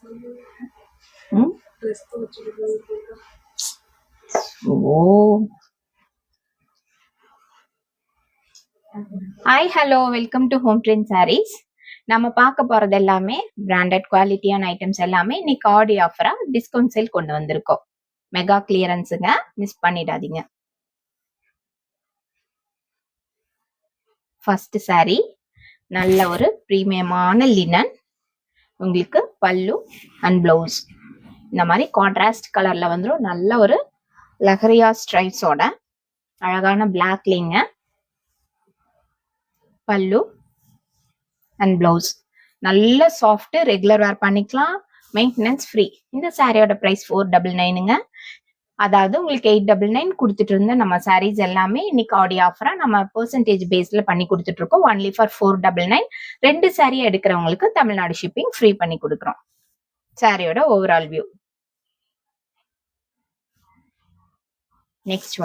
ம்? Oh hi hello welcome to home trend saris. நம்ம பார்க்க போறது எல்லாமே பிராண்டட் குவாலிட்டியான ஐட்டம்ஸ் எல்லாமே இன்னைக்கு ஆடி ஆஃபரா டிஸ்கவுண்ட் சேல் கொண்டு வந்திருக்கோம். மெகா கிளியரன்ஸுங்க, மிஸ் பண்ணிடாதீங்க. ஃபர்ஸ்ட் saree நல்ல ஒரு பிரீமியமான லினன், உங்களுக்கு பல்லு அண்ட் பிளவுஸ் இந்த மாதிரி கான்ட்ராஸ்ட் கலர்ல வந்துடும். நல்ல ஒரு லஹரியா ஸ்ட்ரைப்ஸோட அழகான பிளாக்லிங்க பல்லு அண்ட் பிளவுஸ். நல்ல சாஃப்ட், ரெகுலர் வேர் பண்ணிக்கலாம், மெயின்டெனன்ஸ் ஃப்ரீ. இந்த சாரியோட பிரைஸ் 499ங்க. அதாவது உங்களுக்கு 899 கொடுத்துட்டு இருந்த நம்ம சாரீஸ் எல்லாமே இன்னைக்கு ஆடி ஆஃபரா நம்ம பெர்சன்டேஜ் பேஸ்ல பண்ணி கொடுத்துட்டு இருக்கோம். Only for 499. 2 சாரி எடுக்கிறவங்களுக்கு தமிழ்நாடு ஷிப்பிங் ஃப்ரீ பண்ணி கொடுக்குறோம். சாரியோட ஓவரால் வியூ. நெக்ஸ்ட்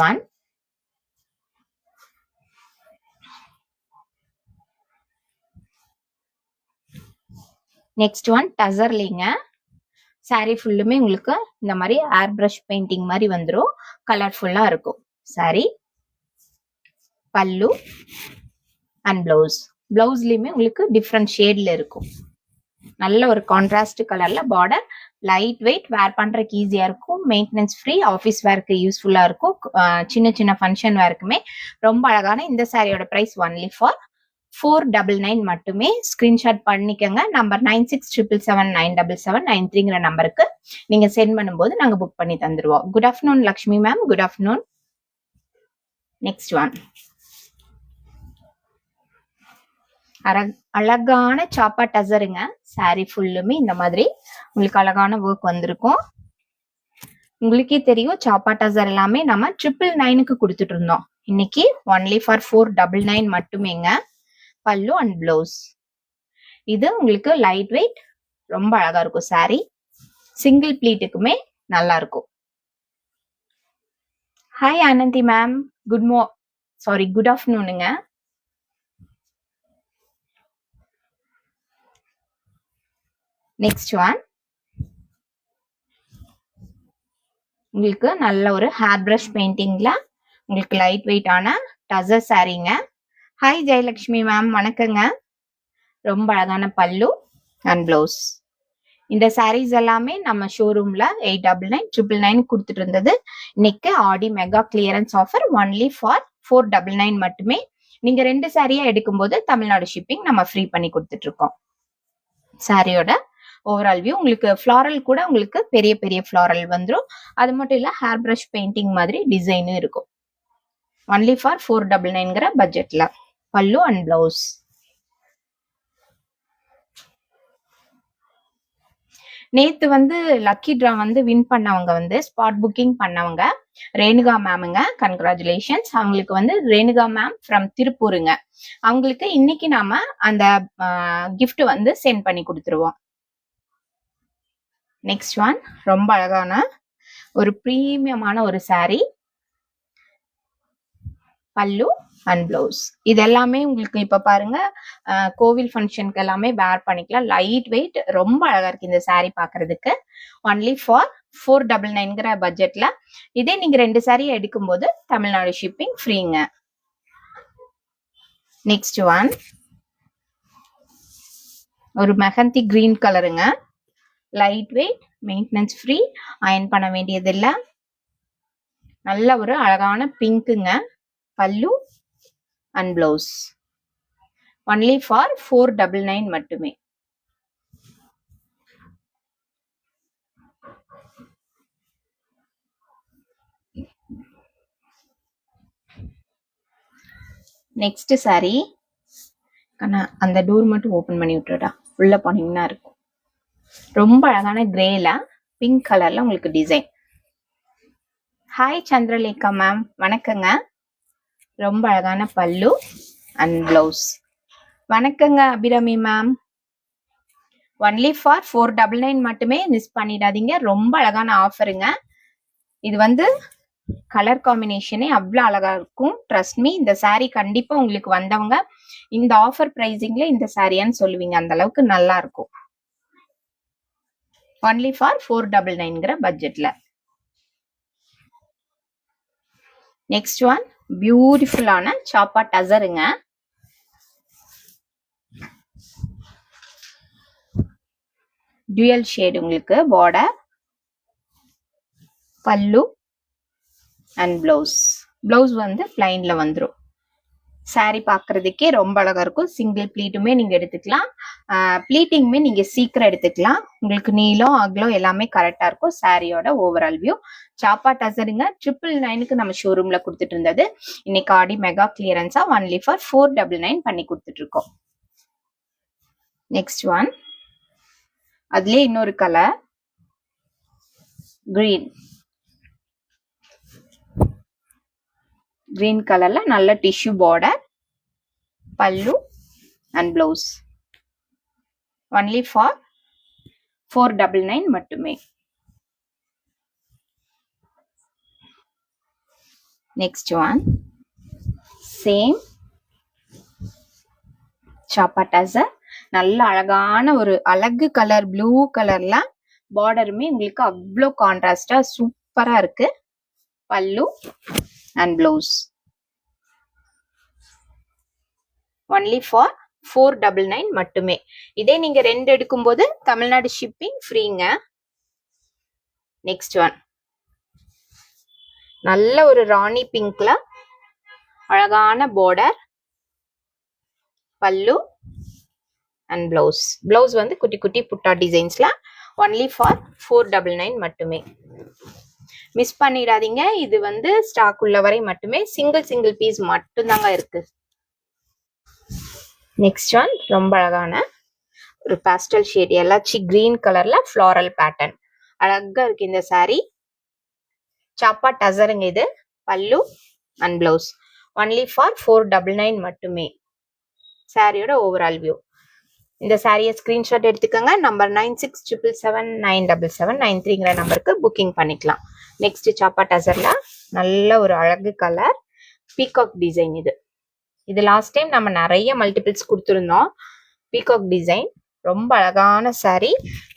ஒன் டசர்லிங்க. சாரி ஃபுல்லுமே உங்களுக்கு இந்த மாதிரி ஏர் பிரஷ் பெயிண்டிங் மாதிரி வந்துடும், கலர்ஃபுல்லா இருக்கும் சாரி. பல்லு அண்ட் பிளவுஸ். பிளவுஸ்லயுமே உங்களுக்கு டிஃப்ரெண்ட் ஷேட்ல இருக்கும். நல்ல ஒரு கான்ட்ராஸ்ட் கலர்ல பார்டர். லைட் வெயிட், வேர் பண்றதுக்கு ஈஸியா இருக்கும், மெயின்டெனன்ஸ் ஃப்ரீ, ஆஃபீஸ் வேர்க்கு யூஸ்ஃபுல்லா இருக்கும், சின்ன சின்ன ஃபங்க்ஷன் வேர்க்குமே ரொம்ப அழகான இந்த சாரியோட பிரைஸ் ஒன்லி ஃபார் 499 மட்டுமே. ஸ்கிரீன்ஷாட் பண்ணிக்கங்க. நம்பர் 9677797793 நம்பருக்கு நீங்க சென்ட் பண்ணும்போது நாங்க புக் பண்ணி தந்துருவோம். Good afternoon Lakshmi ma'am. Good afternoon. Next one அழகான சாப்பா டசருங்க. சாரி ஃபுல்லுமே இந்த மாதிரி உங்களுக்கு அழகான ஒர்க் வந்திருக்கும். உங்களுக்கே தெரியும் சாப்பா டசர் எல்லாமே நம்ம 999க்கு கொடுத்துட்டு இருந்தோம். இன்னைக்கு ஒன்லி ஃபார் 499 மட்டுமேங்க. பல்லு அண்ட் பிளவுஸ். இது உங்களுக்கு லைட் வெயிட், ரொம்ப அழகா இருக்கும் சாரி. சிங்கிள் ப்ளீட்டுக்குமே நல்லா இருக்கும். Hi Anandhi ma'am. குட் ஆஃப்டர்நூனுங்க. நெக்ஸ்ட் ஒன் உங்களுக்கு நல்ல ஒரு ஹேர் பிரஷ் பெயிண்டிங்ல உங்களுக்கு லைட் வெயிட்டான டசர் சாரீங்க. ஹாய் ஜெயலட்சுமி மேம், வணக்கங்க. ரொம்ப அழகான பல்லு அண்ட் பிளவுஸ். இந்த சாரீஸ் எல்லாமே நம்ம ஷோரூம்ல 899 999 கொடுத்துட்டு இருந்தது. இன்னைக்கு ஆடி mega clearance offer only for 499 மட்டுமே. நீங்க 2 சாரியா எடுக்கும்போது தமிழ்நாடு ஷிப்பிங் நம்ம ஃப்ரீ பண்ணி கொடுத்துட்டு இருக்கோம். சாரியோட ஓவரால் வியூ. உங்களுக்கு ஃபிளாரல் கூட உங்களுக்கு பெரிய பெரிய ஃபிளாரல் வந்துடும். அது மட்டும் இல்ல ஹேர் பிரஷ் பெயிண்டிங் மாதிரி டிசைனும் இருக்கும். ஒன்லி ஃபார் 499ங்கிற பட்ஜெட்ல. பல்லு அண்ட் பிளவுஸ். நேத்து லக்கி டிரா வின் பண்ணவங்க ஸ்பாட் புக்கிங் பண்ணவங்க ரேணுகா மேமுங்க. கங்க்ராச்சுலேஷன்ஸ். அவங்களுக்கு ரேணுகா மேம் ஃப்ரம் திருப்பூருங்க. அவங்களுக்கு இன்னைக்கு நாம அந்த கிஃப்ட் சென்ட் பண்ணி கொடுத்துருவோம். நெக்ஸ்ட் ஒன் ரொம்ப அழகான ஒரு பிரீமியமான ஒரு சாரி. பல்லு அண்ட் பிளவுஸ். இது எல்லாமே உங்களுக்கு இப்ப பாருங்க கோவில் ஃபங்க்ஷனுக்கு எல்லாமே வேர் பண்ணிக்கலாம். லைட் வெயிட், ரொம்ப அழகா இருக்கு இந்த சாரி பாக்குறதுக்கு. ஒன்லி ஃபார் 499ங்கிற பட்ஜெட்ல. இதே நீங்க 2 சாரி எடுக்கும்போது தமிழ்நாடு ஷிப்பிங் ஃப்ரீங்க. நெக்ஸ்ட் ஒன் ஒரு மெஹந்தி கிரீன் கலருங்க. Light weight, maintenance free, iron பண்ண வேண்டியது இல்ல. நல்ல ஒரு அழகான பிங்க்குங்க. பல்லு அண்ட் பிளவுஸ். ஒன்லி ஃபார் 499 மட்டுமே. நெக்ஸ்ட் சாரி அந்த டோர் மட்டும் ஓபன் பண்ணி விட்டுடா, உள்ள போனீங்கன்னா இருக்கும். ரொம்ப அழகான கிரேல பிங்க் கலர்ல உங்களுக்கு டிசைன். ஹாய் சந்திரலேகா மேம், வணக்கங்க. ரொம்ப அழகான பல்லு அண்ட் பிளவுஸ். வணக்கங்க அபிராமி மேம். ஒன்லி ஃபார் 499 மட்டுமே. மிஸ் பண்ணிடாதீங்க. ரொம்ப அழகான ஆஃபருங்க. இது கலர் காம்பினேஷனே அவ்வளவு அழகா இருக்கும். ட்ரஸ்ட் மீ, இந்த சாரி கண்டிப்பா உங்களுக்கு வந்தவங்க இந்த ஆஃபர் பிரைசிங்ல இந்த சாரியான்னு சொல்லுவீங்க. அந்த அளவுக்கு நல்லா இருக்கும். ஒன்லி ஃபார் 499 பட்ஜெட்ல. நெக்ஸ்ட் ஒன் பியூட்டிஃபுல்லான சாப்பா டசருங்க. டுயல் ஷேட் உங்களுக்கு பார்டர், பல்லு அண்ட் பிளவுஸ். பிளவுஸ் வந்து பிளைன்ல வந்துடும். சாரி பாக்குறதுக்கே ரொம்ப அழகா இருக்கும். சிங்கிள் ப்ளீட்டுமே நீங்க எடுத்துக்கலாம், ப்ளீட்டிங்குமே நீங்க சீக்கிரம் எடுத்துக்கலாம். உங்களுக்கு நீளம் அகலம் எல்லாமே கரெக்டா இருக்கும். சாரியோட ஓவரால் வியூ. சாப்பா டசருங்க 999க்கு நம்ம ஷோரூம்ல கொடுத்துட்டு இருந்தது. இன்னைக்கு ஆடி மெகா கிளியரன்ஸா ஒன்லி ஃபார் 499 பண்ணி கொடுத்துட்டு இருக்கோம். நெக்ஸ்ட் ஒன் அதுலயே இன்னொரு கலர் கிரீன். கிரீன் கலர்ல நல்ல டிஷ்யூ பார்டர், பல்லு அண்ட் பிளவுஸ். ஒன்லி ஃபார் 499 மட்டுமே. நெக்ஸ்ட் ஒன் சேம் சாப்பா டசர். நல்ல அழகான ஒரு அழகு கலர் ப்ளூ கலர்ல பார்டருமே உங்களுக்கு அவ்வளோ கான்ட்ராஸ்டா சூப்பரா இருக்கு. பல்லு அண்ட் பிளவுஸ். ஒன்லி ஃபார் 499 மட்டுமே. இதே நீங்க 2 எடுக்கும்போது தமிழ்நாடு ஷிப்பிங் ஃப்ரீங்க. நெக்ஸ்ட் ஒன் நல்ல ஒரு ராணி பிங்க்ல அழகான பார்டர், பல்லு அண்ட் பிளவுஸ். பிளவுஸ் வந்து குட்டி குட்டி புட்டா டிசைன்ஸ்ல. ஒன்லி ஃபார் 499 மட்டுமே. மிஸ் பண்ணிடாதீங்க. இது வந்து ஸ்டாக் உள்ள வரை மட்டுமே. சிங்கிள் பீஸ் மட்டும்தாங்க இருக்கு. நெக்ஸ்ட் ஒன் ரொம்ப அழகான ஒரு பாஸ்டல் ஷேட் எல்லாச்சி கிரீன் கலர்ல ஃப்ளாரல் பேட்டர்ன். அழகா இருக்கு இந்த சாரி. சாப்பா டசருங்க இது. பல்லு அண்ட் பிளவுஸ். ஒன்லி ஃபார் 499 மட்டுமே. சாரியோட ஓவரால் வியூ. இந்த சாரியை ஸ்கிரீன்ஷாட் எடுத்துக்கோங்க. நம்பர் 9677797793ங்கிற நம்பருக்கு புக்கிங் பண்ணிக்கலாம். நெக்ஸ்ட் சாப்பா டசர்ல நல்ல ஒரு அழகு கலர் பீகாக் டிசைன். இது லாஸ்ட் டைம் நம்ம நிறைய மல்டிபிள்ஸ் கொடுத்துருந்தோம். பீகாக் டிசைன் ரொம்ப அழகான சாரி.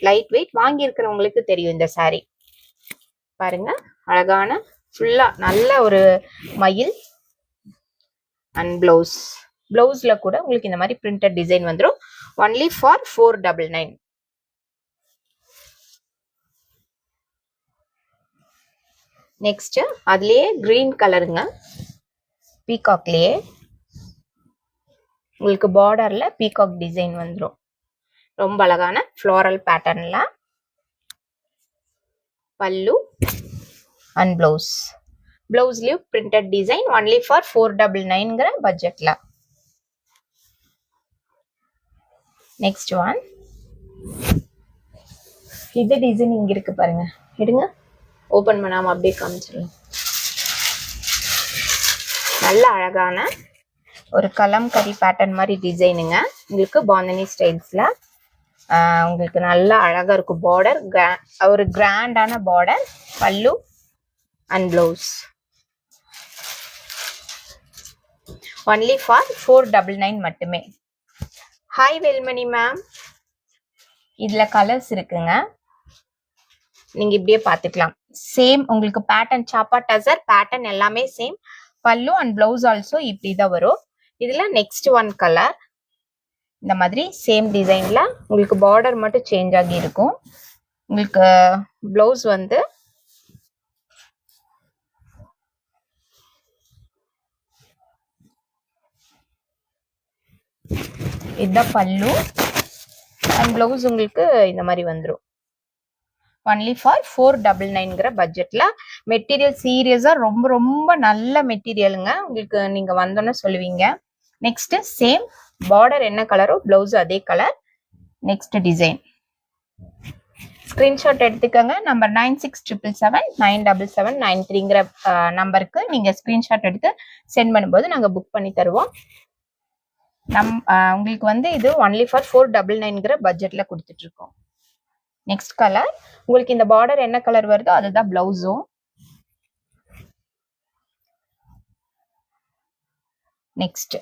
Light weight. வாங்கியிருக்கிறவங்களுக்கு தெரியும் இந்த சாரி. பாருங்க அழகான ஃபுல்லா நல்ல ஒரு மயில் அண்ட் பிளவுஸ். பிளவுஸ்ல கூட உங்களுக்கு இந்த மாதிரி பிரிண்டட் டிசைன் வந்துடும். Only for 499. நெக்ஸ்ட் அதுலயே கிரீன் கலருங்க. பீகாக்லயே உங்களுக்கு பார்டர்ல பீகாக் டிசைன் வந்துடும். ரொம்ப அழகான ஃப்ளோரல் பேட்டர்ன்ல பல்லு அண்ட் பிளவுஸ். பிளவுஸ்லயும் பிரிண்டட் டிசைன். ஒன்லி ஃபார் 499ங்கிற பட்ஜெட்ல. நெக்ஸ்ட் ஒன் இது டிசைன் இங்க இருக்கு பாருங்க. எடுங்க, ஓபன் பண்ணாம அப்படியே காமிச்சிடலாம். நல்ல அழகான ஒரு கலம்கரி பேட்டர்ன் மாதிரி டிசைனுங்க. உங்களுக்கு பாந்தனி ஸ்டைல்ஸ்ல உங்களுக்கு நல்லா அழகா இருக்கும். பார்டர் ஒரு கிராண்டான பார்டர், பல்லு அண்ட் பிளவுஸ். ஒன்லி ஃபார் 499 மட்டுமே. Hi Velmani ma'am. இதுல கலர்ஸ் இருக்குங்க, நீங்க இப்படியே பாத்துக்கலாம். சேம் உங்களுக்கு பேட்டர்ன் சாப்பா டசர் பேட்டர்ன் எல்லாமே same. Pallu and blouse also இப்படிதான் வரும். இதுல நெக்ஸ்ட் ஒன் கலர் இந்த மாதிரி சேம் டிசைன்ல உங்களுக்கு பார்டர் மட்டும் சேஞ்ச் ஆகி இருக்கும். உங்களுக்கு பிளவுஸ் வந்து இதுதான் பல்லு அண்ட் பிளவுஸ் உங்களுக்கு இந்த மாதிரி வந்துடும். ஒன்லி ஃபார் 499ங்கிற பட்ஜெட்ல. மெட்டீரியல் சீரியஸா ரொம்ப ரொம்ப நல்ல மெட்டீரியலுங்க. உங்களுக்கு நீங்க வந்தோன்னு சொல்லுவீங்க. நெக்ஸ்ட் சேம் பார்டர் என்ன கலரோ பிளவுஸ் அதே கலர். நெக்ஸ்ட் டிசைன் ஸ்கிரீன்ஷாட் எடுத்துக்கோங்க. நம்பர் 9677797793ங்கிற நம்பருக்கு நீங்க ஸ்கிரீன்ஷாட் எடுத்து சென்ட் பண்ணும்போது நாங்க புக் பண்ணி தருவோம். உங்களுக்கு வந்து இது ஒன்லி ஃபார் 499ங்கிற பட்ஜெட்ல கொடுத்துட்டு இருக்கோம். நெக்ஸ்ட் கலர் உங்களுக்கு இந்த பார்டர் என்ன கலர் வருதோ அதுதான் பிளவுஸும். நெக்ஸ்ட்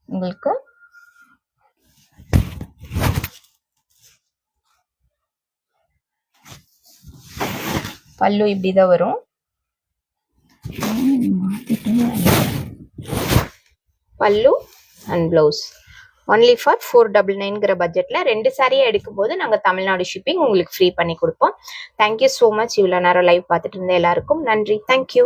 உங்களுக்கு பல்லு இப்படிதான் வரும். பல்லு அண்ட் பிளவுஸ் ஒன்லி ஃபார் 499 பட்ஜெட்ல 2 சாரியை எடுக்கும்போது நாங்க தமிழ்நாடு ஷிப்பிங் உங்களுக்கு ஃப்ரீ பண்ணி கொடுப்போம். Thank you so much. இவ்வளோ நேரம் லைவ் பார்த்துட்டு இருந்த எல்லாருக்கும் நன்றி. தேங்க்யூ.